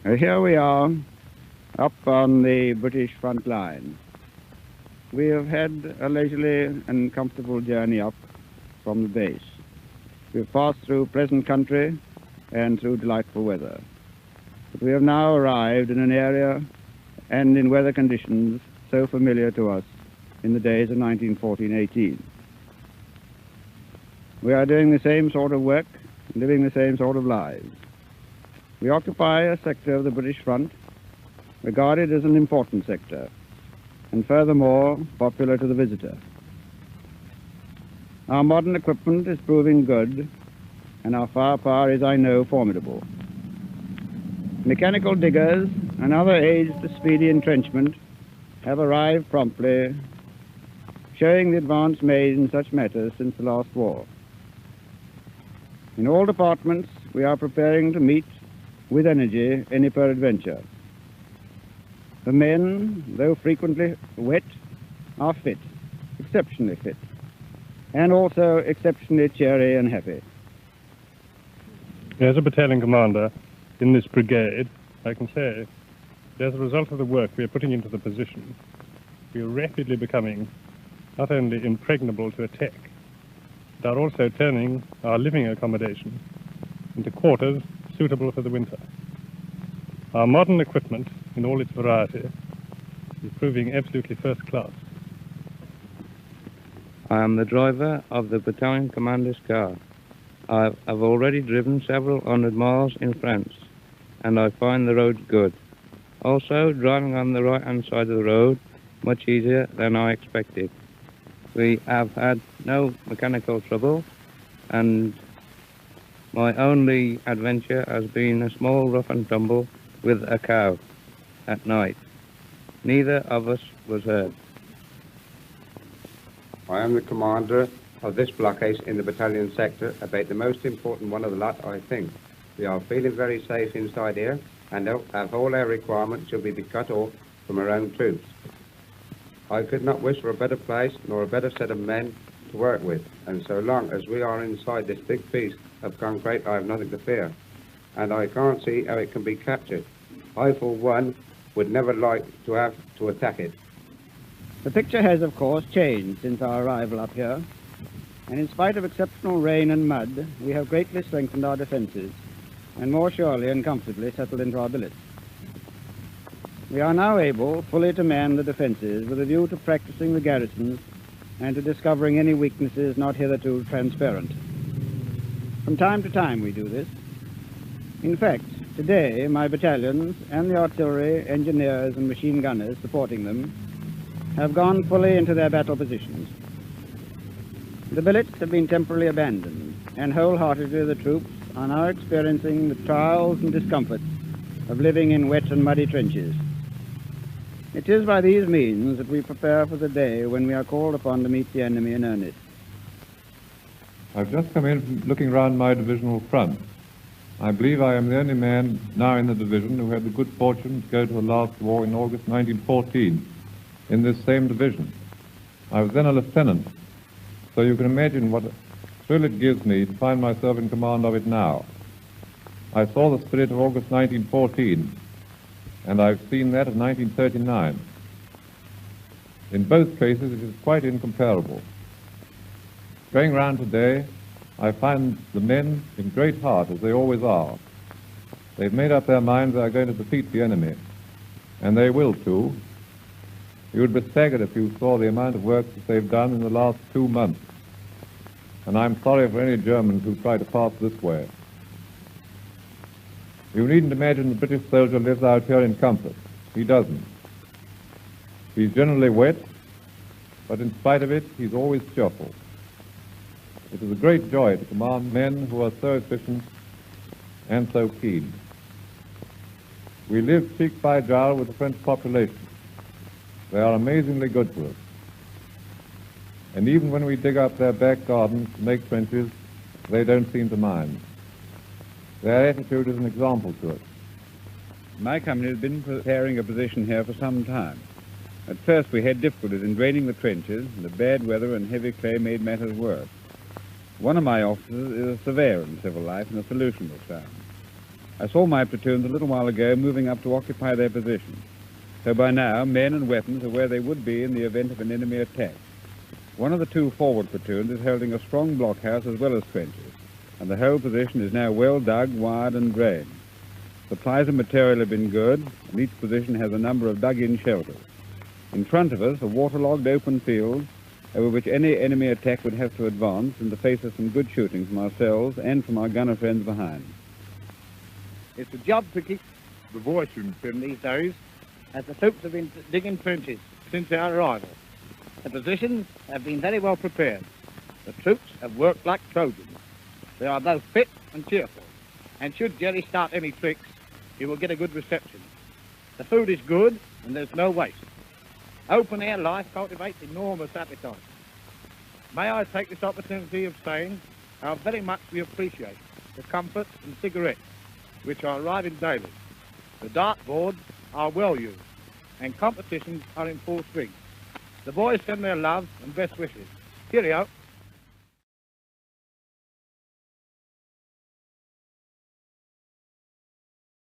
Here we are, up on the British front line. We have had a leisurely and comfortable journey up from the base. We've passed through pleasant country and through delightful weather. But we have now arrived in an area and in weather conditions so familiar to us in the days of 1914-18. We are doing the same sort of work, living the same sort of lives. We occupy a sector of the British front regarded as an important sector, and furthermore popular to the visitor. Our modern equipment is proving good, and our firepower is, I know, formidable. Mechanical diggers and other aids to speedy entrenchment have arrived promptly, showing the advance made in such matters since the last war. In all departments, we are preparing to meet with energy any peradventure. The men, though frequently wet, are fit, exceptionally fit, and also exceptionally cheery and happy. As a battalion commander in this brigade, I can say that as a result of the work we are putting into the position, we are rapidly becoming not only impregnable to attack, but are also turning our living accommodation into quarters suitable for the winter. Our modern equipment, in all its variety, is proving absolutely first class. I am the driver of the battalion commander's car. I've already driven several hundred miles in France, and I find the roads good. Also, driving on the right-hand side of the road, much easier than I expected. We have had no mechanical trouble, and my only adventure has been a small rough and tumble with a cow at night. Neither of us was hurt. I am the commander of this blockade in the battalion sector, about the most important one of the lot, I think. We are feeling very safe inside here, and have all our requirements should be cut off from our own troops. I could not wish for a better place nor a better set of men to work with, and so long as we are inside this big piece of concrete, I have nothing to fear, and I can't see how it can be captured. I, for one, would never like to have to attack it. The picture has, of course, changed since our arrival up here, and in spite of exceptional rain and mud, we have greatly strengthened our defences, and more surely and comfortably settled into our billets. We are now able fully to man the defences with a view to practicing the garrisons and to discovering any weaknesses not hitherto transparent. From time to time we do this. In fact, today my battalions and the artillery, engineers and machine gunners supporting them have gone fully into their battle positions. The billets have been temporarily abandoned, and wholeheartedly the troops are now experiencing the trials and discomforts of living in wet and muddy trenches. It is by these means that we prepare for the day when we are called upon to meet the enemy in earnest. I've just come in from looking round my divisional front. I believe I am the only man now in the division who had the good fortune to go to the last war in August 1914 in this same division. I was then a lieutenant, so you can imagine what a thrill it gives me to find myself in command of it now. I saw the spirit of August 1914, and I've seen that of 1939. In both cases, it is quite incomparable. Going round today, I find the men in great heart, as they always are. They've made up their minds they are going to defeat the enemy, and they will too. You would be staggered if you saw the amount of work that they've done in the last 2 months, and I'm sorry for any Germans who try to pass this way. You needn't imagine the British soldier lives out here in comfort. He doesn't. He's generally wet, but in spite of it, he's always cheerful. It is a great joy to command men who are so efficient and so keen. We live cheek by jowl with the French population. They are amazingly good to us. And even when we dig up their back gardens to make trenches, they don't seem to mind. Their attitude is an example to us. My company has been preparing a position here for some time. At first we had difficulties in draining the trenches, and the bad weather and heavy clay made matters worse. One of my officers is a surveyor in civil life, and a solution was found. I saw my platoons a little while ago moving up to occupy their position. So by now, men and weapons are where they would be in the event of an enemy attack. One of the two forward platoons is holding a strong blockhouse as well as trenches, and the whole position is now well dug, wired and drained. Supplies of material have been good, and each position has a number of dug-in shelters. In front of us, a waterlogged open field over which any enemy attack would have to advance in the face of some good shooting from ourselves and from our gunner friends behind. It's a job to keep the voice room trim these days, as the troops have been digging trenches since our arrival. The positions have been very well prepared. The troops have worked like Trojans. They are both fit and cheerful, and should Jerry start any tricks, he will get a good reception. The food is good, and there's no waste. Open air life cultivates enormous appetite. May I take this opportunity of saying how very much we appreciate the comforts and cigarettes which are arriving daily. The dartboards are well used, and competitions are in full swing. The boys send their love and best wishes. Cheerio.